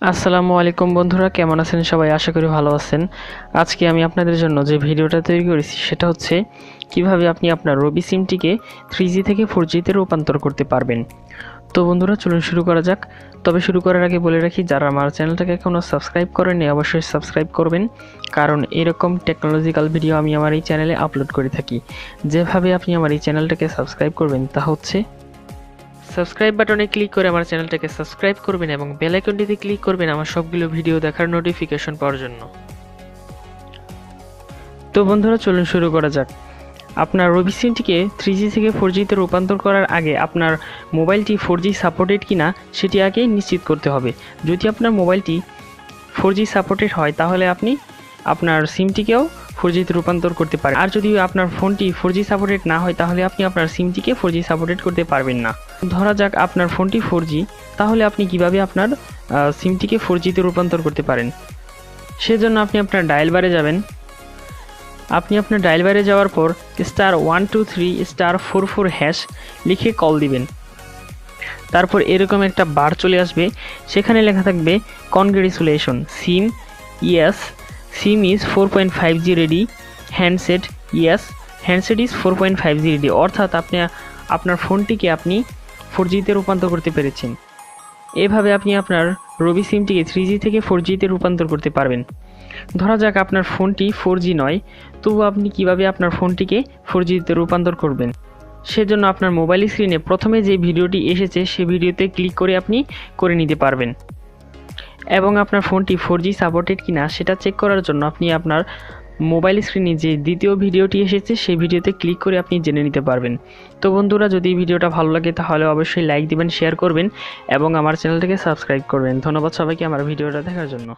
আসসালামু আলাইকুম বন্ধুরা, কেমন আছেন সবাই? আশা করি ভালো আছেন। আজকে আমি আপনাদের জন্য যে ভিডিওটা তৈরি করেছি সেটা হচ্ছে কিভাবে আপনি আপনার রবি সিমটিকে 3G থেকে 4G তে রূপান্তর করতে পারবেন। তো বন্ধুরা চলুন শুরু করা যাক। তবে শুরু করার আগে বলে রাখি, যারা আমার চ্যানেলটাকে এখনও সাবস্ক্রাইব করেননি অবশ্যই সাবস্ক্রাইব করবেন, কারণ এরকম টেকনোলজিক্যাল ভিডিও আমি আমার এই চ্যানেলে আপলোড করে থাকি। যেভাবে আপনি আমার এই চ্যানেলটাকে সাবস্ক্রাইব করবেন তা হচ্ছে সাবস্ক্রাইব বাটনে ক্লিক করে আমার চ্যানেলটাকে সাবস্ক্রাইব করবেন এবং বেল আইকনটিতে ক্লিক করবেন আমার সবগুলো ভিডিও দেখার নোটিফিকেশন পাওয়ার জন্য। তো বন্ধুরা চলুন শুরু করা যাক। আপনার রবি সিমটিকে 3G থেকে 4G তে রূপান্তর করার আগে আপনার মোবাইলটি 4G সাপোর্টেড কিনা সেটি আগে নিশ্চিত করতে হবে। যদি আপনার মোবাইলটি 4G সাপোর্টেড হয় তাহলে আপনি আপনার সিমটিকেও 4G তে রূপান্তর করতে পারেন। আর যদি আপনার ফোনটি 4G সাপোর্টেড না হয় তাহলে আপনি আপনার সিমটিকে 4G সাপোর্টেড করতে পারবেন না। ধরা যাক আপনার ফোনটি 4G, তাহলে আপনি কিভাবে আপনার সিমটিকে 4G তে রূপান্তর করতে পারেন? সেজন্য আপনি আপনার ডায়াল বারে যাবেন। আপনি আপনার ডায়াল বারে যাওয়ার পর *123*44# লিখে কল দিবেন। তারপর এরকম একটা বার চলে আসবে, সেখানে লেখা থাকবে congratulation SIM yes, SIM is 4.5G ready, handset yes, handset is 4.5G ready. অর্থাৎ আপনি আপনার ফোনটিকে আপনি 4G তে রূপান্তর করতে পেরেছেন। এভাবে আপনি আপনার রবি সিমটিকে 3G থেকে 4G তে রূপান্তর করতে পারবেন। ধরা যাক আপনার ফোনটি 4G নয়, তবু আপনি কিভাবে আপনার ফোনটিকে 4G তে রূপান্তর করবেন? সেজন্য আপনার মোবাইল স্ক্রিনে প্রথমে যে ভিডিওটি এসেছে সেই ভিডিওতে ক্লিক করে আপনি করে নিতে পারবেন, এবং আপনার ফোনটি 4G সাপোর্টেড কিনা সেটা চেক করার জন্য আপনি আপনার মোবাইল স্ক্রিনে যে দ্বিতীয় ভিডিওটি এসেছে সেই ভিডিওতে ক্লিক করে আপনি জেনে নিতে পারবেন। তো বন্ধুরা, যদি এই ভিডিওটা ভালো লাগে তাহলে অবশ্যই লাইক দিবেন, শেয়ার করবেন এবং আমার চ্যানেলটাকে সাবস্ক্রাইব করবেন। ধন্যবাদ সবাইকে আমার ভিডিওটা দেখার জন্য।